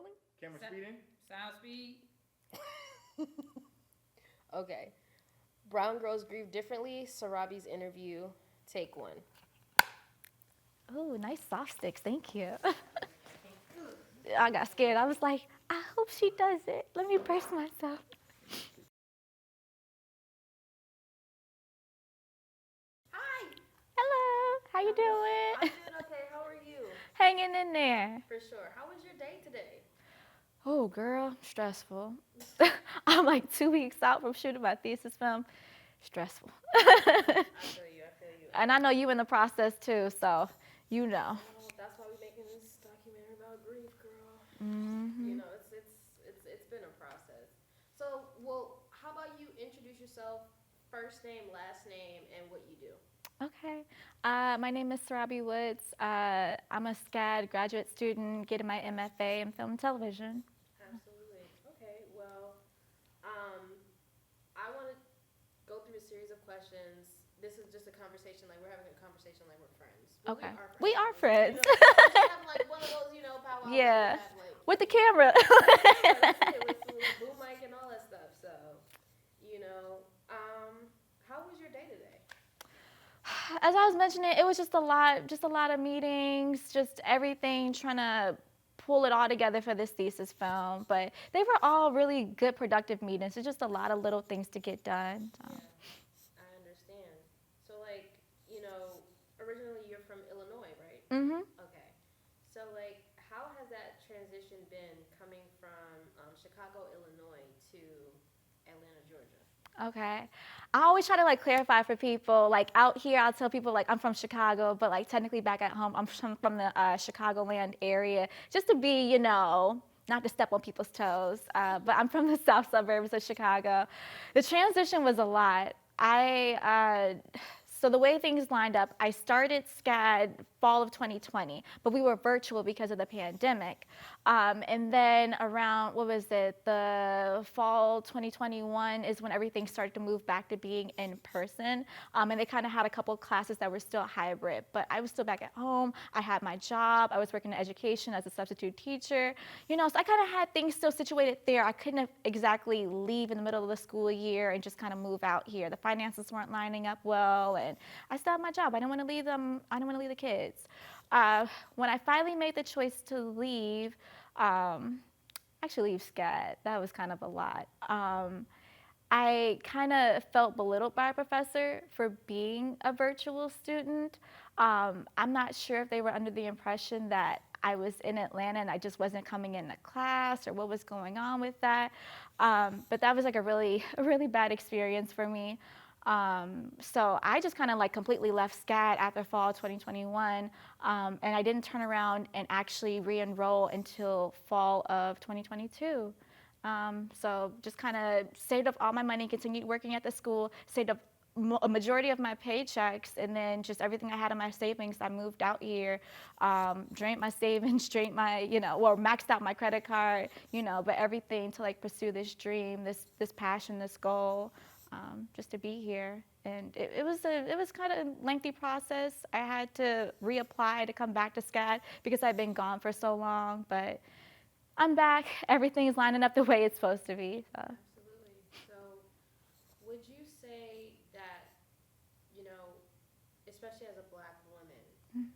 rolling? Camera speeding? Sound speed. Okay. Brown Girls Grieve Differently, Sarabi's interview, take one. Oh, nice soft sticks. Thank you. I got scared. I was like, I hope she does it. Let me brace myself. Hi. Hello. How you I'm doing? doing okay. How are you? Hanging in there. For sure. How was your day today? Oh, girl, stressful. I'm like 2 weeks out from shooting my thesis film. Stressful. I feel you. And I know you in the process too, so you know. Oh, that's why we're making this documentary about grief, girl. Mm-hmm. You know, it's been a process. So, well, how about you introduce yourself, first name, last name, and what you do? Okay. My name is Sarabi Woods. I'm a SCAD graduate student getting my MFA in film and television. Absolutely. Okay. Well, I want to go through a series of questions. This is just a conversation, like we're having a conversation like we're friends. Well, Okay. We are friends. You know, we have like one of those, powwows. Yeah. Have, like, With the camera. with boom mic and all that stuff. So, how was your day today? As I was mentioning, it was just a lot of meetings, just everything, trying to pull it all together for this thesis film. But they were all really good, productive meetings. It's just a lot of little things to get done. So. Yeah, I understand. So, originally you're from Illinois, right? Mm-hmm. Okay. So, how has that transition been coming from Chicago, Illinois to Atlanta, Georgia? Okay. I always try to clarify for people, out here I'll tell people I'm from Chicago, but technically back at home I'm from the Chicagoland area, just to be, not to step on people's toes, but I'm from the south suburbs of Chicago. The transition was a lot. So the way things lined up, I started SCAD fall of 2020, but we were virtual because of the pandemic. And then around, the fall 2021 is when everything started to move back to being in person. And they kind of had a couple of classes that were still hybrid, but I was still back at home. I had my job. I was working in education as a substitute teacher. So I kind of had things still situated there. I couldn't exactly leave in the middle of the school year and just kind of move out here. The finances weren't lining up well, and I still had my job. I didn't want to leave them. I didn't want to leave the kids. When I finally made the choice to leave, actually leave SCAD, that was kind of a lot. I kind of felt belittled by a professor for being a virtual student. I'm not sure if they were under the impression that I was in Atlanta and I just wasn't coming into class, or what was going on with that. But that was a really bad experience for me. So I just kind of completely left SCAD after fall 2021, and I didn't turn around and actually re-enroll until fall of 2022. So just kind of saved up all my money, continued working at the school, saved up a majority of my paychecks, and then just everything I had in my savings, I moved out here, drained my savings, drained my, maxed out my credit card, but everything to pursue this dream, this passion, this goal. Just to be here, and it was kind of a lengthy process. I had to reapply to come back to SCAD because I've been gone for so long, but I'm back. Everything's lining up the way it's supposed to be. So. Absolutely. So, would you say that, especially as a Black woman,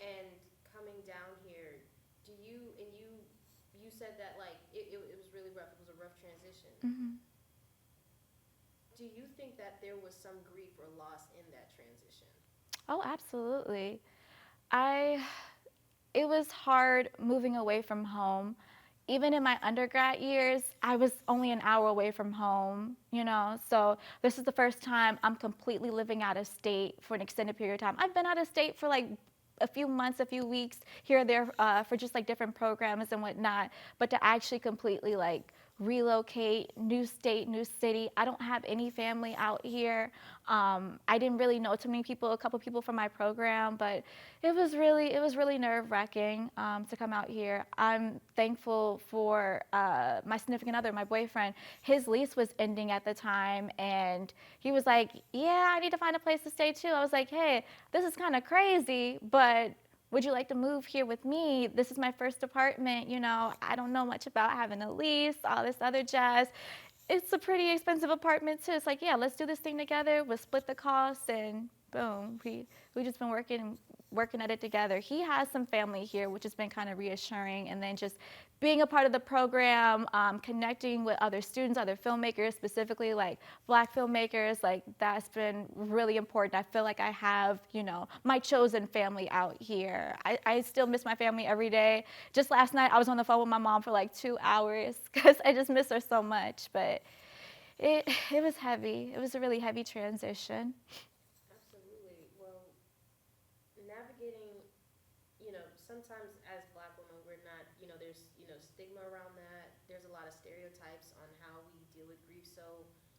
and coming down here, you said that it was really rough. It was a rough transition. Mm-hmm. Do you think that there was some grief or loss in that transition? Oh, absolutely. It was hard moving away from home. Even in my undergrad years, I was only an hour away from home, so this is the first time I'm completely living out of state for an extended period of time. I've been out of state for a few months, a few weeks here or there for just different programs and whatnot, but to actually completely relocate, new state, new city. I don't have any family out here. I didn't really know too many people, a couple people from my program, but it was really nerve-wracking to come out here. I'm thankful for my significant other, my boyfriend. His lease was ending at the time, and he was like, yeah, I need to find a place to stay too. I was like, hey, this is kind of crazy, but would you like to move here with me? This is my first apartment, I don't know much about having a lease, all this other jazz. It's a pretty expensive apartment too. It's like, yeah, let's do this thing together. We'll split the costs, and boom, we just been working at it together. He has some family here, which has been kind of reassuring, and then just being a part of the program, connecting with other students, other filmmakers, specifically like Black filmmakers, like that's been really important. I feel like I have, my chosen family out here. I still miss my family every day. Just last night, I was on the phone with my mom for like 2 hours because I just miss her so much. But it was heavy. It was a really heavy transition. Absolutely. Well, navigating, sometimes as Black women, we're not, there's, stigma around that. There's a lot of stereotypes on how we deal with grief. So,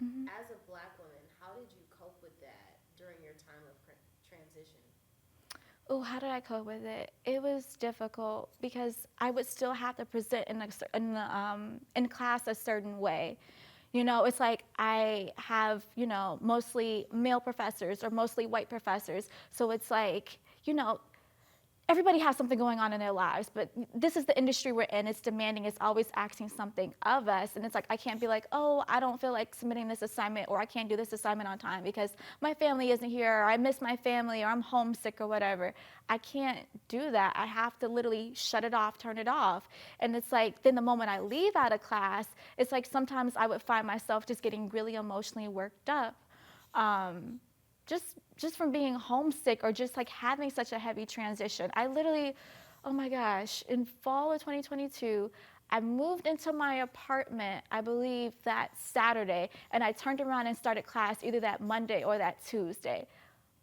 as a Black woman, how did you cope with that during your time of transition? Oh, how did I cope with it? It was difficult because I would still have to present in class a certain way. It's like I have, mostly male professors or mostly white professors. So it's like, everybody has something going on in their lives, but this is the industry we're in. It's demanding. It's always asking something of us. And it's like, I can't be like, oh, I don't feel like submitting this assignment, or I can't do this assignment on time because my family isn't here, or I miss my family, or I'm homesick, or whatever. I can't do that. I have to literally shut it off, turn it off. And it's like, then the moment I leave out of class, it's like sometimes I would find myself just getting really emotionally worked up. Just from being homesick, or just like having such a heavy transition. I literally, oh my gosh, in fall of 2022, I moved into my apartment, I believe that Saturday, and I turned around and started class either that Monday or that Tuesday.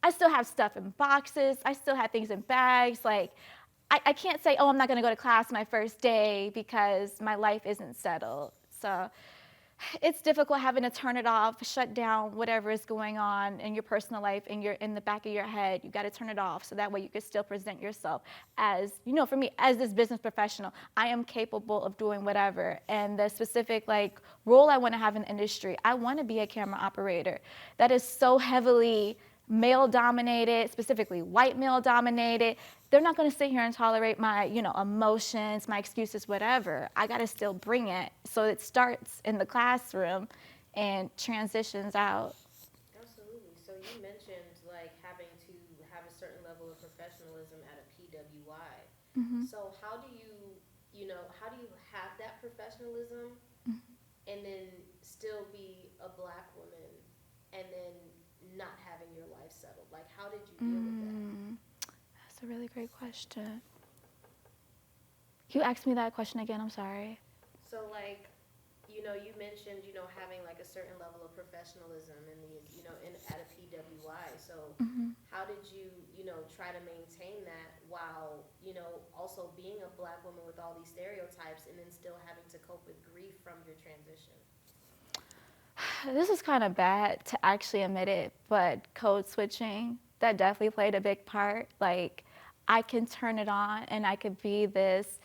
I still have stuff in boxes. I still have things in bags. Like, I can't say, oh, I'm not going to go to class my first day because my life isn't settled. So it's difficult having to turn it off, shut down whatever is going on in your personal life, in the back of your head. You got to turn it off so that way you can still present yourself as, for me, as this business professional, I am capable of doing whatever. And the specific role I want to have in the industry, I want to be a camera operator. That is so heavily male dominated, specifically white male dominated. They're not going to sit here and tolerate my, emotions, my excuses, whatever. I got to still bring it. So it starts in the classroom and transitions out. Absolutely. So you mentioned having to have a certain level of professionalism at a PWI. So how do how do you have that professionalism and then still be a Black woman and then not having your life settled? Like, how did you deal with that? That's a really great question. You asked me that question again, I'm sorry. So, you mentioned, having a certain level of professionalism in at a PWI. So, how did you, try to maintain that while, also being a Black woman with all these stereotypes and then still having to cope with grief from your transition? This is kind of bad to actually admit it, but code switching, that definitely played a big part. I can turn it on and I could be this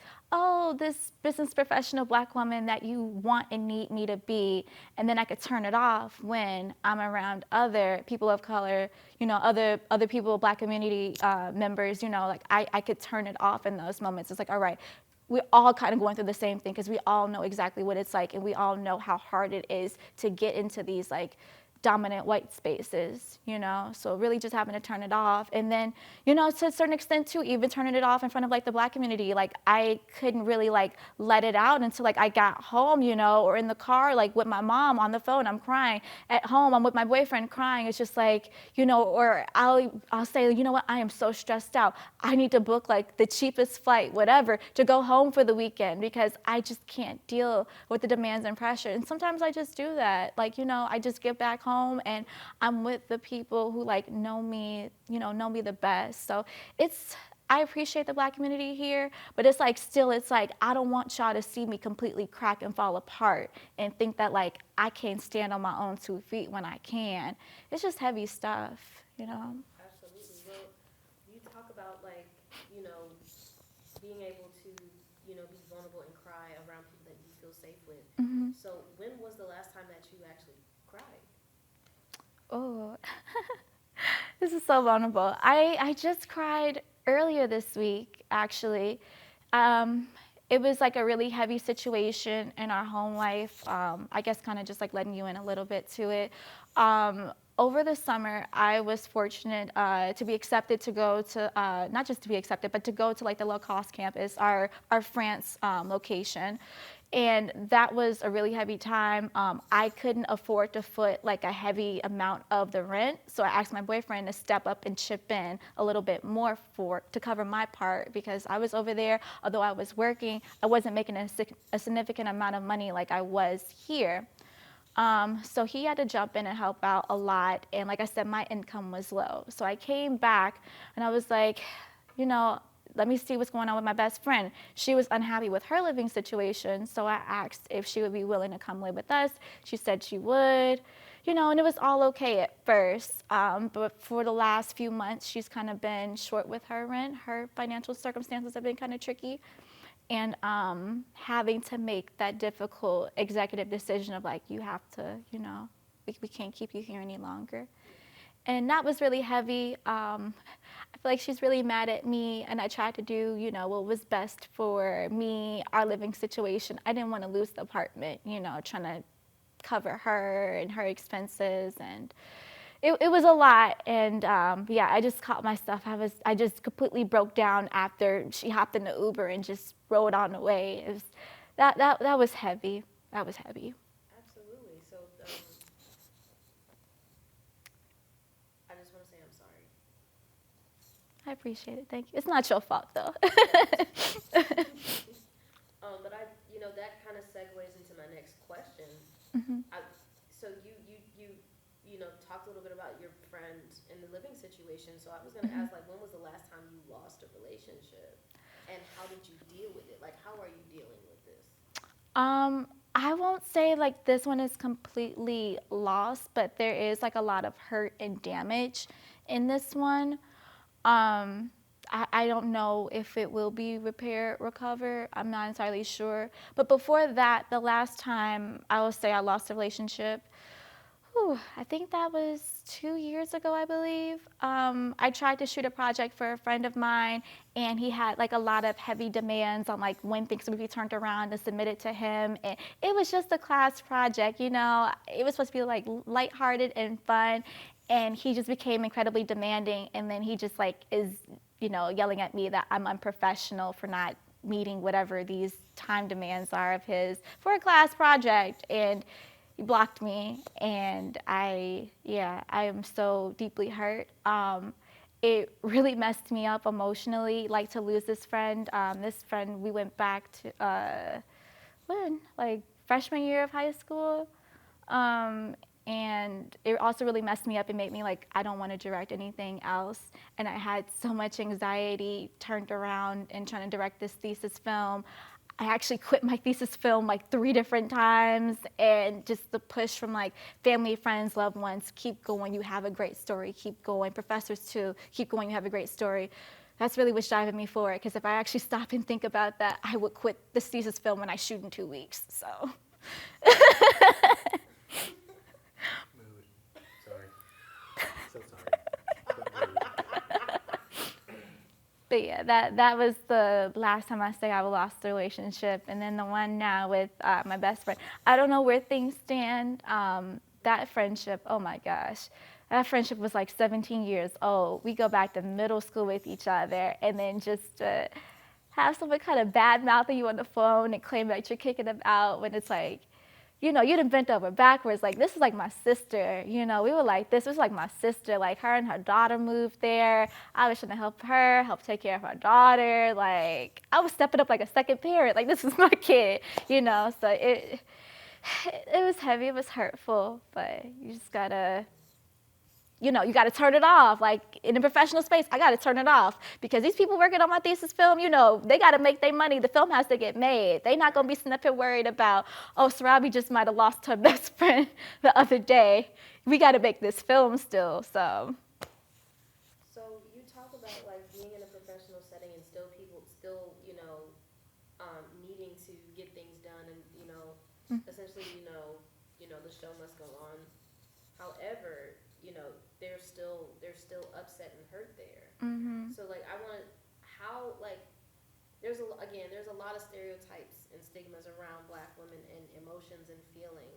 business professional Black woman that you want and need me to be. And then I could turn it off when I'm around other people of color, other people, Black community members, I could turn it off in those moments. It's like, all right, we're all kind of going through the same thing because we all know exactly what it's like, and we all know how hard it is to get into these dominant white spaces, so really just having to turn it off. And then, to a certain extent too, even turning it off in front of the Black community, I couldn't really let it out until I got home, or in the car, with my mom on the phone, I'm crying. At home, I'm with my boyfriend crying. It's just or I'll say, you know what, I am so stressed out. I need to book the cheapest flight, whatever, to go home for the weekend because I just can't deal with the demands and pressure. And sometimes I just do that. I just get back home and I'm with the people who know me the best. So I appreciate the Black community here, but it's I don't want y'all to see me completely crack and fall apart and think that I can't stand on my own 2 feet when I can. It's just heavy stuff, Absolutely. Well, you talk about being able to, be vulnerable and cry around people that you feel safe with. So when was the last time that you actually cried? Oh, this is so vulnerable. I just cried earlier this week, actually. Um, it was like a really heavy situation in our home life. I guess kind of just like letting you in a little bit to it. Over the summer, I was fortunate to be accepted to go to, not just to be accepted, but to go to like the Lacoste campus, our France location. And that was a really heavy time. I couldn't afford to foot like a heavy amount of the rent, so I asked my boyfriend to step up and chip in a little bit more to cover my part, because I was over there. Although I was working, I wasn't making a significant amount of money like I was here. So he had to jump in and help out a lot. And like I said, my income was low. So I came back and I was like, you know, let me see what's going on with my best friend. She was unhappy with her living situation. So I asked if she would be willing to come live with us. She said she would, you know, and it was all okay at first. But for the last few months, she's kind of been short with her rent. Her financial circumstances have been kind of tricky. And having to make that difficult executive decision of like, you have to, you know, we can't keep you here any longer. And that was really heavy. I feel like she's really mad at me, and I tried to do, you know, what was best for me, our living situation. I didn't want to lose the apartment, you know, trying to cover her and her expenses, and it was a lot. And yeah, I just caught myself. I just completely broke down after she hopped in the Uber and just rode on the way. It was, that was heavy. That was heavy. Absolutely. So I just want to say I'm sorry. I appreciate it. Thank you. It's not your fault though. But you know, that kind of segues into my next question. Mm-hmm. So you know, talked a little bit about your friend in the living situation. So I was going to ask, like, when was the last time you lost a relationship, and how did you deal with it? Like, how are you dealing with this? I won't say like this one is completely lost, but there is like a lot of hurt and damage in this one. Um, I don't know if it will be recover. I'm not entirely sure. But before that, the last time I will say I lost a relationship, I think that was 2 years ago, I believe. I tried to shoot a project for a friend of mine, and he had like a lot of heavy demands on like when things would be turned around and submitted to him. And it was just a class project, you know. It was supposed to be like lighthearted and fun, and he just became incredibly demanding. And then he just like is, you know, yelling at me that I'm unprofessional for not meeting whatever these time demands are of his for a class project. And he blocked me, and I am so deeply hurt. It really messed me up emotionally, like to lose this friend. This friend, we went back to like freshman year of high school. And it also really messed me up and made me like, I don't want to direct anything else. And I had so much anxiety turned around and trying to direct this thesis film. I actually quit my thesis film like 3 different times, and just the push from like family, friends, loved ones, keep going, you have a great story, keep going. Professors too, keep going, you have a great story. That's really what's driving me forward, because if I actually stop and think about that, I would quit this thesis film when I shoot in 2 weeks, so. Mood. Sorry. So sorry. But yeah, that was the last time I say I lost the relationship. And then the one now with my best friend. I don't know where things stand. That friendship, oh my gosh. That friendship was like 17 years old. We go back to middle school with each other, and then just have someone kind of bad mouthing you on the phone and claim that you're kicking them out when it's like, you know, you done bent over backwards. Like, this is like my sister. You know, we were like this. This was like my sister. Like, her and her daughter moved there. I was trying to help her, help take care of her daughter. Like, I was stepping up like a second parent. Like, this is my kid, you know. So it was heavy. It was hurtful. But you just gotta, you know, you got to turn it off. Like, in a professional space, I got to turn it off, because these people working on my thesis film, you know, they got to make their money. The film has to get made. They not going to be sitting up here worried about, oh, Sarabi just might have lost her best friend the other day. We got to make this film still, so. So you talk about like being in a professional setting and still you know, needing to get things done, and you know, essentially, you know, the show must go on. However, you know, there's still upset and hurt there. Mm-hmm. So like, I want to how, like, there's a lot of stereotypes and stigmas around Black women and emotions and feeling.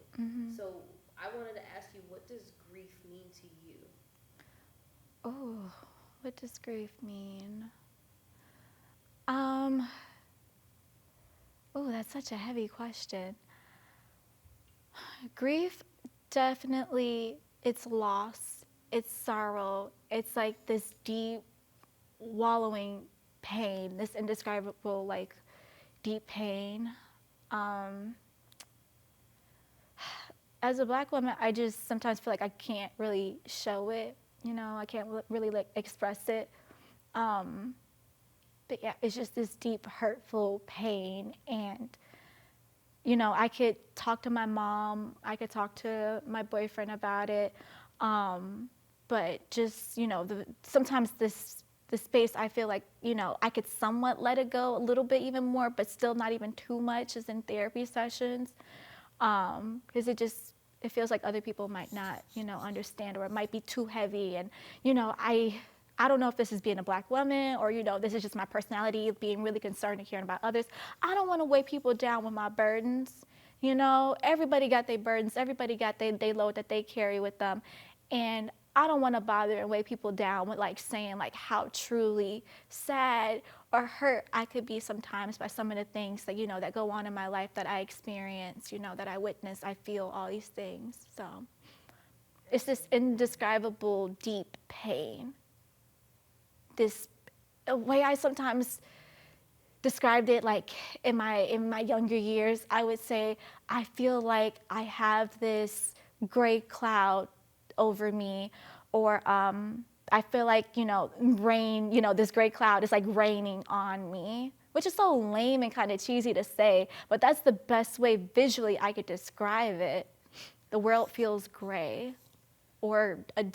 So I wanted to ask you, what does grief mean to you? Oh, what does grief mean? Oh, that's such a heavy question. Grief, definitely, it's loss, it's sorrow, it's like this deep, wallowing pain, this indescribable, like, deep pain. Um, as a Black woman, I just sometimes feel like I can't really show it. I can't really like express it. But yeah, it's just this deep, hurtful pain. And, I could talk to my mom, I could talk to my boyfriend about it. But just, sometimes the space I feel like, I could somewhat let it go a little bit even more, but still not even too much is in therapy sessions. Because it feels like other people might not, understand, or it might be too heavy. And, I don't know if this is being a Black woman or, this is just my personality of being really concerned and caring about others. I don't want to weigh people down with my burdens. Everybody got their burdens. Everybody got their load that they carry with them. And I don't want to bother and weigh people down with like saying like how truly sad or hurt I could be sometimes by some of the things that, that go on in my life that I experience, that I witness, I feel all these things. So it's this indescribable deep pain. This way I sometimes described it, like in my younger years, I would say I feel like I have this gray cloud over me, or I feel like rain, this gray cloud is like raining on me, which is so lame and kind of cheesy to say, but that's the best way visually I could describe it. The world feels gray, or a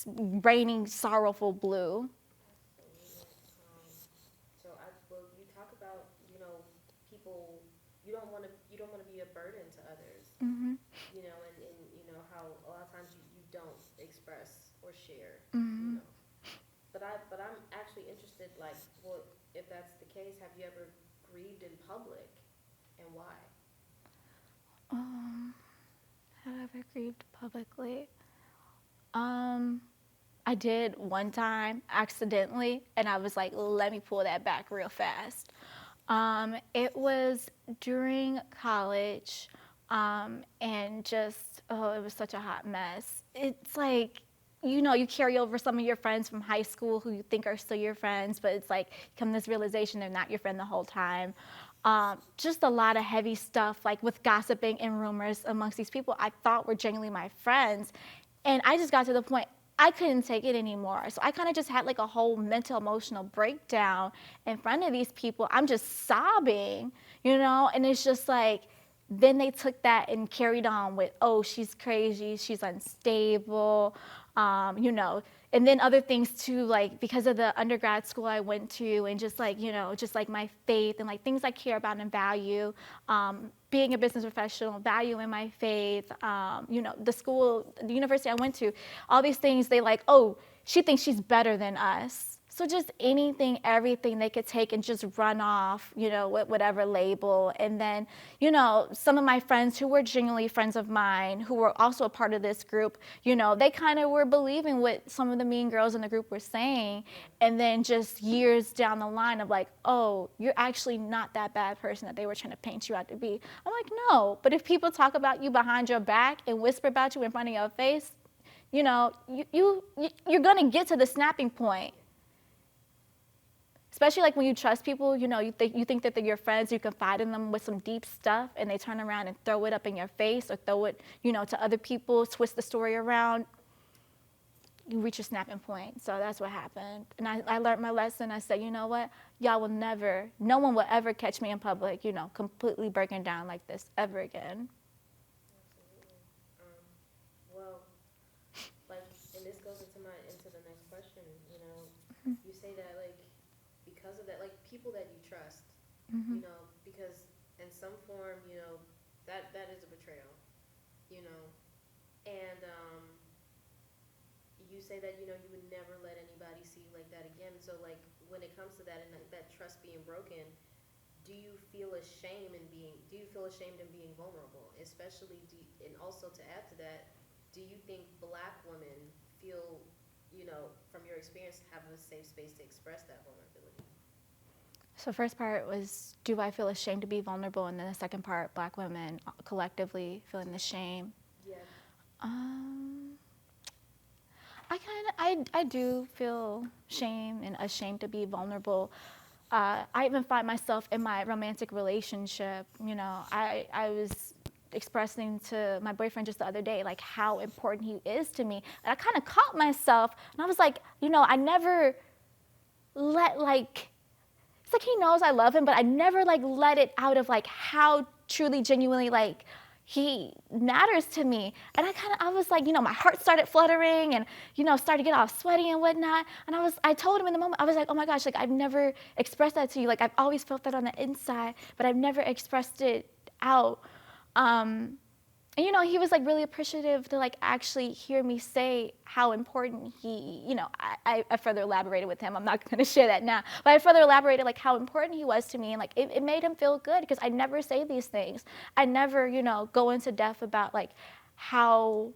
raining sorrowful blue. Well, you talk about, people, you don't want to be a burden to others, and how a lot of times you don't express or share, But I'm actually interested, like, well, if that's the case, have you ever grieved in public, and why? Have I ever grieved publicly? I did one time accidentally, and I was like, let me pull that back real fast. It was during college, and just, it was such a hot mess. It's like, you carry over some of your friends from high school who you think are still your friends, but it's like, come this realization they're not your friend the whole time. Just a lot of heavy stuff, like with gossiping and rumors amongst these people I thought were genuinely my friends. And I just got to the point I couldn't take it anymore. So I kind of just had like a whole mental, emotional breakdown in front of these people. I'm just sobbing, and it's just like, then they took that and carried on with, oh, she's crazy, she's unstable, and then other things too, like because of the undergrad school I went to, and just like, just like my faith and like things I care about and value, being a business professional, value in my faith, the university I went to, all these things, they like, oh, she thinks she's better than us. So just anything, everything they could take and just run off, with whatever label. And then, some of my friends who were genuinely friends of mine, who were also a part of this group, they kind of were believing what some of the mean girls in the group were saying. And then just years down the line of like, oh, you're actually not that bad person that they were trying to paint you out to be. I'm like, no. But if people talk about you behind your back and whisper about you in front of your face, you're going to get to the snapping point. Especially like when you trust people, you think that they're your friends, you confide in them with some deep stuff, and they turn around and throw it up in your face or throw it, to other people, twist the story around. You reach a snapping point. So that's what happened. And I learned my lesson. I said, you know what? No one will ever catch me in public, completely breaking down like this ever again. Absolutely. Well, like, and this goes into the next question, you say that, like, because of that, like, people that you trust, because in some form, that is a betrayal, and you say that, you would never let anybody see you like that again. So, like, when it comes to that and that trust being broken, do you feel ashamed in being vulnerable? Especially, and also to add to that, do you think Black women feel, from your experience, have a safe space to express that vulnerability? So first part was, do I feel ashamed to be vulnerable? And then the second part, Black women collectively feeling the shame. Yeah. I do feel shame and ashamed to be vulnerable. I even find myself in my romantic relationship, I was expressing to my boyfriend just the other day, like how important he is to me. And I kind of caught myself and I was like, I never let it's like he knows I love him, but I never let it out of how truly, genuinely he matters to me. And I was like, my heart started fluttering and, started to get all sweaty and whatnot. And I told him in the moment, I was like, oh my gosh, I've never expressed that to you. I've always felt that on the inside, but I've never expressed it out. And, he was really appreciative to actually hear me say how important I further elaborated with him. I'm not going to share that now, but I further elaborated how important he was to me, and it made him feel good because I never say these things. I never, go into depth about how,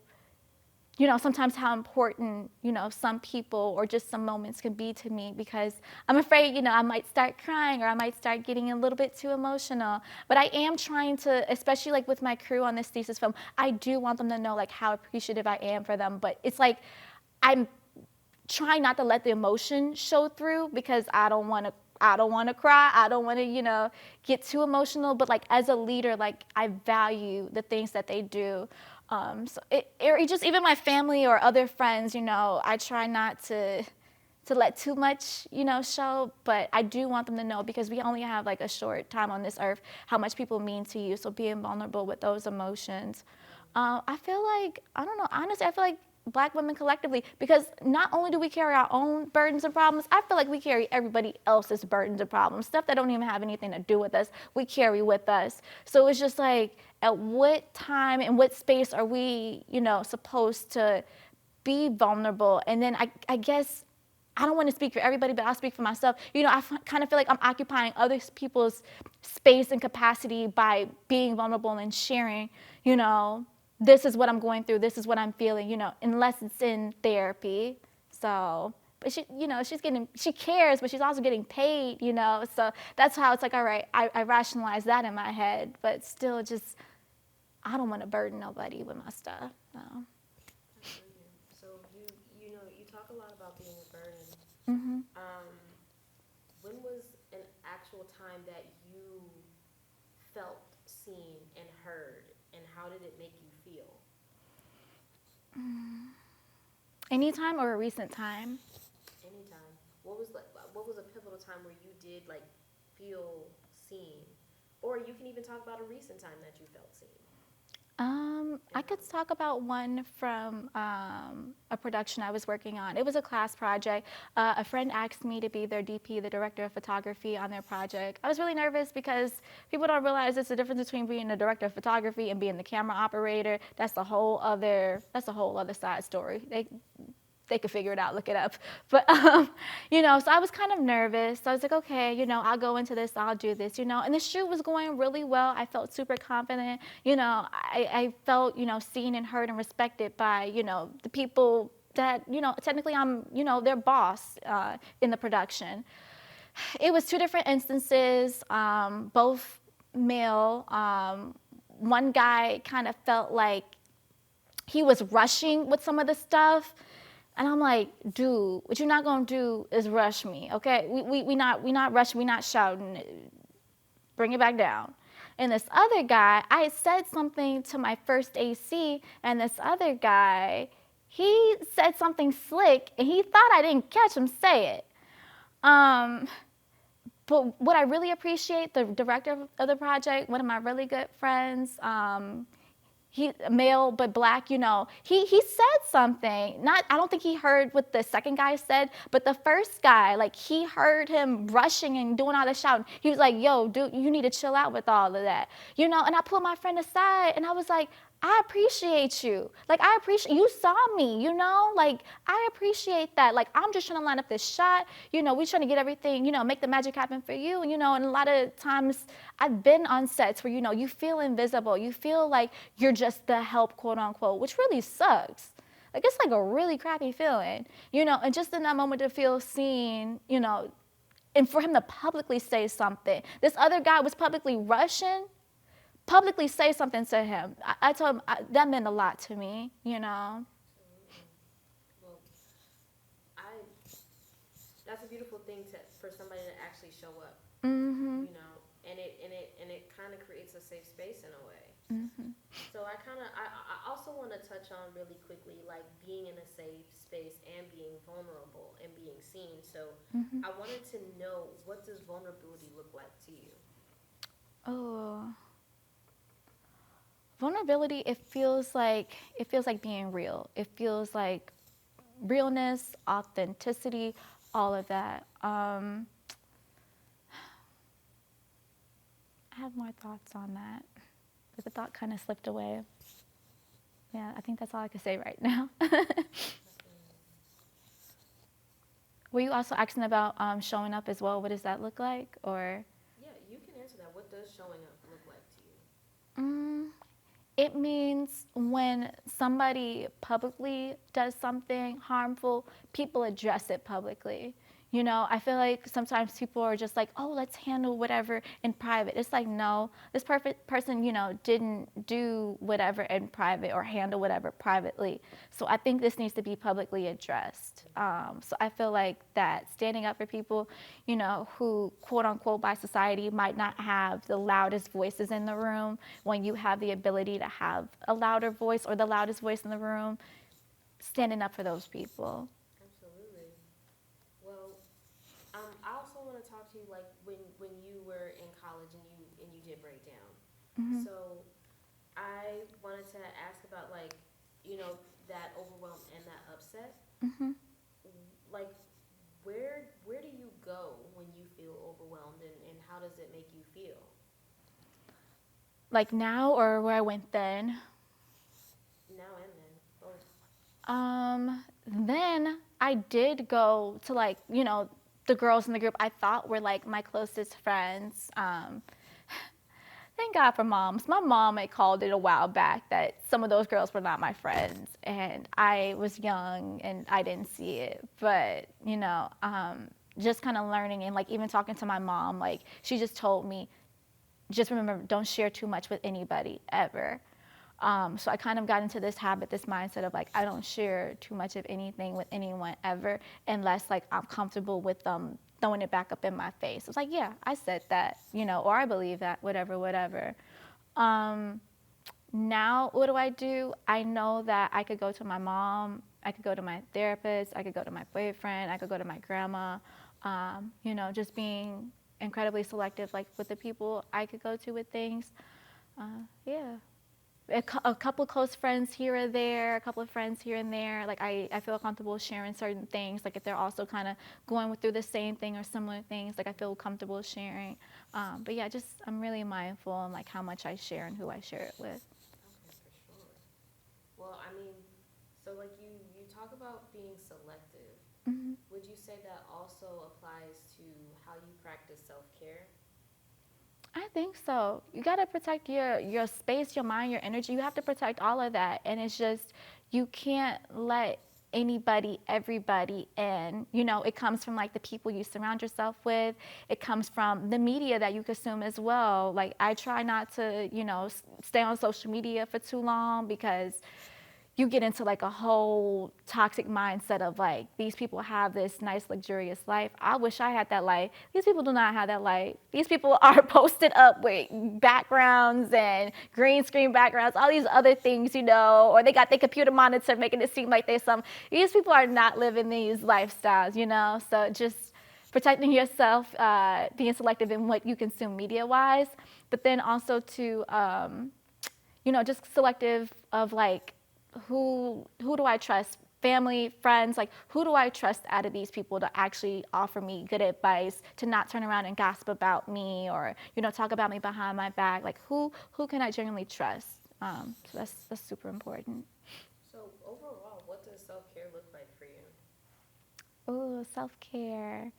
sometimes how important, some people or just some moments can be to me, because I'm afraid, I might start crying or I might start getting a little bit too emotional. But I am trying to, especially with my crew on this thesis film, I do want them to know how appreciative I am for them. But it's I'm trying not to let the emotion show through because I don't want to cry. I don't want to, get too emotional. But as a leader, I value the things that they do. Or just even my family or other friends, I try not to let too much, show, but I do want them to know, because we only have a short time on this earth, how much people mean to you. So being vulnerable with those emotions. I feel I don't know, honestly, I feel Black women collectively, because not only do we carry our own burdens and problems, I feel we carry everybody else's burdens and problems, stuff that don't even have anything to do with us, we carry with us. So it's just at what time and what space are we, supposed to be vulnerable? And then I guess, I don't want to speak for everybody, but I'll speak for myself. I kind of feel I'm occupying other people's space and capacity by being vulnerable and sharing, this is what I'm going through, this is what I'm feeling, unless it's in therapy. So, but she cares, but she's also getting paid, so that's how it's all right, I rationalize that in my head, but still just, I don't want to burden nobody with my stuff, no. So you talk a lot about being a burden. Mm-hmm. When was an actual time that you felt seen and heard, and how did it make you feel? Anytime or a recent time? Anytime. What was a pivotal time where you did feel seen? Or you can even talk about a recent time that you felt seen. I could talk about one from a production I was working on. It was a class project. A friend asked me to be their DP, the director of photography, on their project. I was really nervous because people don't realize there's a difference between being the director of photography and being the camera operator. That's a whole other side story. They could figure it out, look it up. But, so I was kind of nervous. So I was like, okay, I'll go into this, I'll do this, and the shoot was going really well. I felt super confident. I felt, seen and heard and respected by, the people that, technically I'm, their boss in the production. It was two different instances, both male. One guy kind of felt like he was rushing with some of the stuff. And I'm like, dude, what you're not gonna do is rush me, okay? We not rushing, we not shouting. Bring it back down. And this other guy, I had said something to my first AC, and this other guy, he said something slick, and he thought I didn't catch him say it. But what I really appreciate, the director of the project, one of my really good friends, he male but Black, he said something. I don't think he heard what the second guy said, but the first guy, he heard him rushing and doing all the shouting. He was like, yo, dude, you need to chill out with all of that. And I pulled my friend aside and I was like, I appreciate you. Like, I appreciate, you saw me, you know? Like, I appreciate that. Like, I'm just trying to line up this shot. You know, we're trying to get everything, you know, make the magic happen for you. You know, and a lot of times I've been on sets where, you know, you feel invisible. You feel like you're just the help, quote unquote, which really sucks. Like, it's like a really crappy feeling, you know? And just in that moment to feel seen, you know, and for him to publicly say something. This other guy was publicly Russian. Publicly say something to him. I told him that meant a lot to me, you know. Well, I that's a beautiful thing for somebody to actually show up. Mm-hmm. You know, and it kind of creates a safe space in a way. Mm-hmm. So I also want to touch on really quickly, like being in a safe space and being vulnerable and being seen. So Mm-hmm. I wanted to know, what does vulnerability look like to you? Oh, vulnerability. It feels like being real. It feels like realness, authenticity, all of that. I have more thoughts on that, but the thought kind of slipped away. Yeah, I think that's all I can say right now. Were you also asking about showing up as well? What does that look like? Or Yeah, you can answer that. What does showing up look like to you? it means when somebody publicly does something harmful, people address it publicly. You know, I feel like sometimes people are just like, oh, let's handle whatever in private. It's like, no, this perfect person, you know, didn't do whatever in private or handle whatever privately. So I think this needs to be publicly addressed. So I feel like that standing up for people, you know, who quote unquote by society might not have the loudest voices in the room, when you have the ability to have a louder voice or the loudest voice in the room, standing up for those people. Absolutely. Well, I also want to talk to you, like when you were in college and you did break down. Mm-hmm. So I wanted to ask about, like, you know, that overwhelm and that upset. Mm-hmm. Like, where do you go when you feel overwhelmed, and how does it make you feel? Like now or where I went then? Now and then, both. Then I did go to, like, you know, the girls in the group I thought were like my closest friends. Thank God for moms. My mom had called it a while back that some of those girls were not my friends, and I was young and I didn't see it. But you know, just kind of learning and like even talking to my mom, like she just told me, just remember, don't share too much with anybody ever. So I kind of got into this habit, this mindset of like, I don't share too much of anything with anyone ever, unless like I'm comfortable with them throwing it back up in my face. It's like, yeah, I said that, you know, or I believe that, whatever, whatever. Now, what do? I know that I could go to my mom, I could go to my therapist, I could go to my boyfriend, I could go to my grandma. You know, just being incredibly selective, like with the people I could go to with things. Yeah. A couple close friends here or there, a couple of friends here and there. Like I feel comfortable sharing certain things. Like if they're also kind of going through the same thing or similar things, like I feel comfortable sharing. But yeah, just I'm really mindful on like how much I share and who I share it with. Okay, for sure. Well, I mean, so like you talk about being selective. Mm-hmm. Would you say that also applies to how you practice self-care? I think so. You got to protect your space, your mind, your energy. You have to protect all of that. And it's just, you can't let anybody, everybody in. You know, it comes from like the people you surround yourself with. It comes from the media that you consume as well. Like I try not to, you know, stay on social media for too long, because you get into like a whole toxic mindset of like, these people have this nice luxurious life. I wish I had that life. These people do not have that life. These people are posted up with backgrounds and green screen backgrounds, all these other things, you know, or they got their computer monitor making it seem like these people are not living these lifestyles, you know. So just protecting yourself, being selective in what you consume media wise, but then also to you know, just selective of like, who do I trust? Family, friends, like who do I trust out of these people to actually offer me good advice, to not turn around and gossip about me, or, you know, talk about me behind my back? Like who can I genuinely trust? So that's super important. So overall, what does self-care look like for you? Oh, self-care.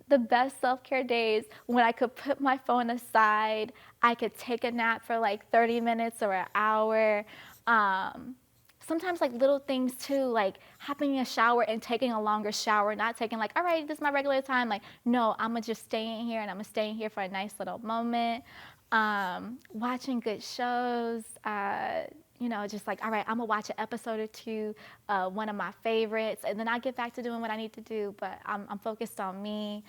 The best self-care days when I could put my phone aside, I could take a nap for like 30 minutes or an hour. Um, Sometimes like little things too, like hopping in a shower and taking a longer shower, not taking like, all right, this is my regular time. Like, no, I'm gonna just stay in here and I'm gonna stay in here for a nice little moment. Watching good shows, just like, all right, I'm gonna watch an episode or two, one of my favorites, and then I get back to doing what I need to do, but I'm focused on me.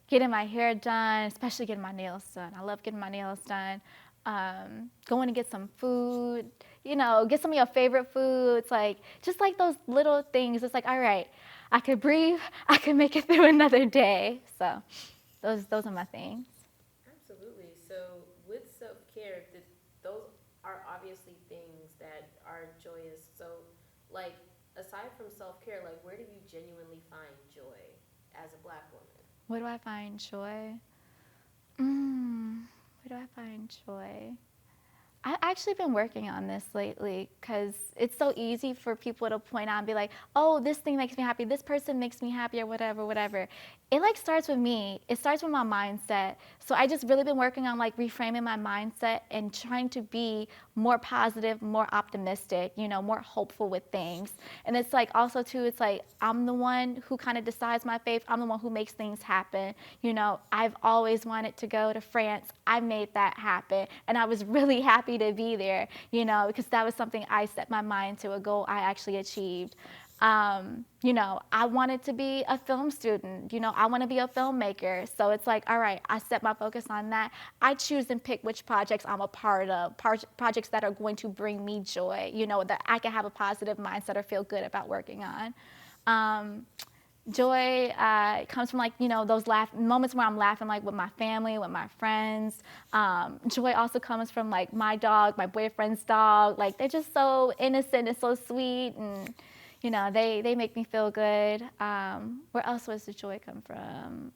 Getting my hair done, especially getting my nails done. I love getting my nails done. Going to get some food, get some of your favorite foods, like just like those little things. It's like, all right, I could breathe, I could make it through another day. So those are my things. Absolutely. So with self-care, those are obviously things that are joyous. So like aside from self-care, like where do you genuinely find joy as a Black woman? Where do I find joy? Where do I find joy? I've actually been working on this lately because it's so easy for people to point out and be like, oh, this thing makes me happy, this person makes me happy, or whatever, whatever. It like starts with me. It starts with my mindset. So I just really been working on like reframing my mindset and trying to be more positive, more optimistic, more hopeful with things. And it's like also too, it's like I'm the one who kind of decides my fate. I'm the one who makes things happen. I've always wanted to go to France. I made that happen. And I was really happy to be there, because that was something I set my mind to, a goal I actually achieved. I wanted to be a film student. I want to be a filmmaker. So it's like, all right, I set my focus on that. I choose and pick which projects I'm a part of, projects that are going to bring me joy, that I can have a positive mindset or feel good about working on. Joy comes from like, those moments where I'm laughing like with my family, with my friends. Joy also comes from like my dog, my boyfriend's dog. Like they're just so innocent and so sweet, and they make me feel good. Where else does the joy come from?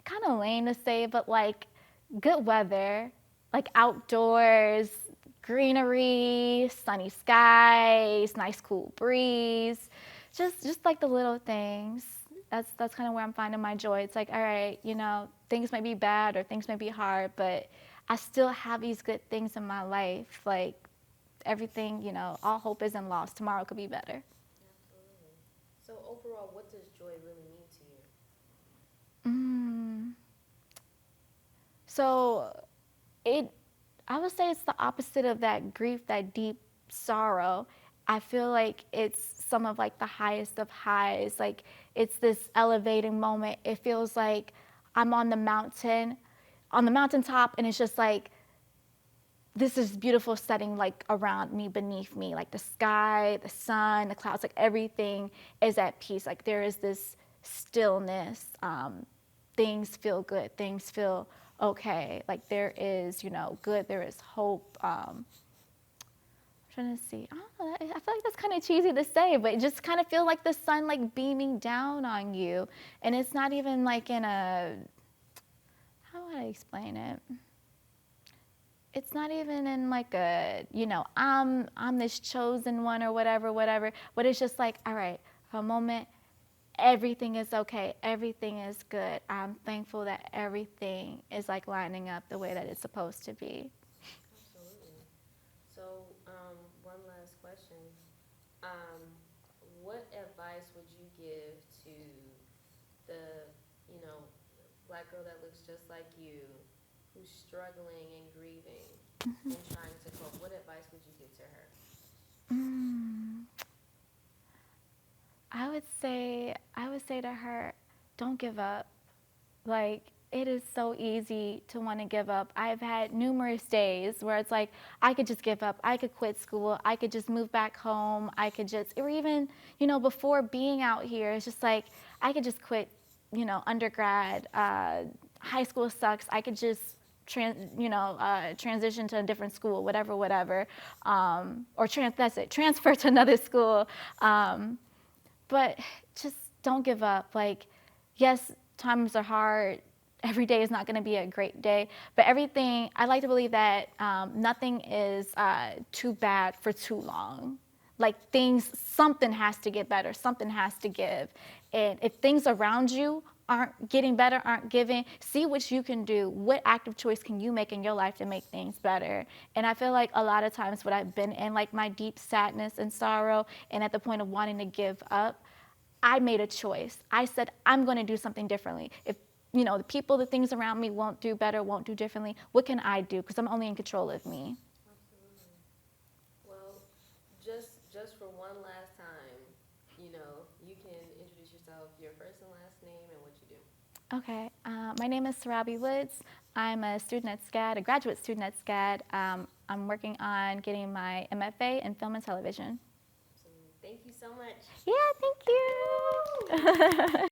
Kind of lame to say, but like good weather, like outdoors, greenery, sunny skies, nice cool breeze, just like the little things. That's kind of where I'm finding my joy. It's like, all right, things may be bad or things may be hard, but I still have these good things in my life. Like everything, all hope isn't lost. Tomorrow could be better. Absolutely. So overall, what does joy really mean to you? So I would say it's the opposite of that grief, that deep sorrow. I feel like it's some of like the highest of highs. Like it's this elevating moment. It feels like I'm on the mountaintop, and it's just like this is beautiful setting like around me, beneath me, like the sky, the sun, the clouds, like everything is at peace. Like there is this stillness. Things feel good. Things feel okay. Like there is, good. There is hope. I'm trying to see. I don't know. I feel like that's kind of cheesy to say, but it just kind of feel like the sun like beaming down on you, and it's not even like in a. How would I explain it? It's not even in like a, I'm this chosen one or whatever, but it's just like, all right, for a moment, everything is okay, everything is good. I'm thankful that everything is like lining up the way that it's supposed to be. Absolutely. So, one last question. Um, what advice would you give to the, Black girl that looks just like you, who's struggling and grieving and trying to cope? What advice would you give to her? I would say to her, don't give up. Like, it is so easy to want to give up. I've had numerous days where it's like, I could just give up. I could quit school. I could just move back home. I could just, or even, before being out here, it's just like, I could just quit, undergrad. High school sucks. I could just transition to a different school, whatever, or transfer to another school. But just don't give up. Like, yes, times are hard. every day is not going to be a great day, but everything, I like to believe that nothing is too bad for too long. Like something has to get better, something has to give. And if things around you aren't getting better, aren't giving, see what you can do. What active choice can you make in your life to make things better? And I feel like a lot of times what I've been in, like my deep sadness and sorrow, and at the point of wanting to give up, I made a choice. I said, I'm going to do something differently. If the people, the things around me won't do better, won't do differently, what can I do? Because I'm only in control of me. Absolutely. Well, just for one last time, you can introduce yourself, your first and last name, and what you do. Okay. My name is Sarabi Woods. I'm a student at SCAD, a graduate student at SCAD. I'm working on getting my MFA in film and television. Absolutely. Thank you so much. Yeah, thank you.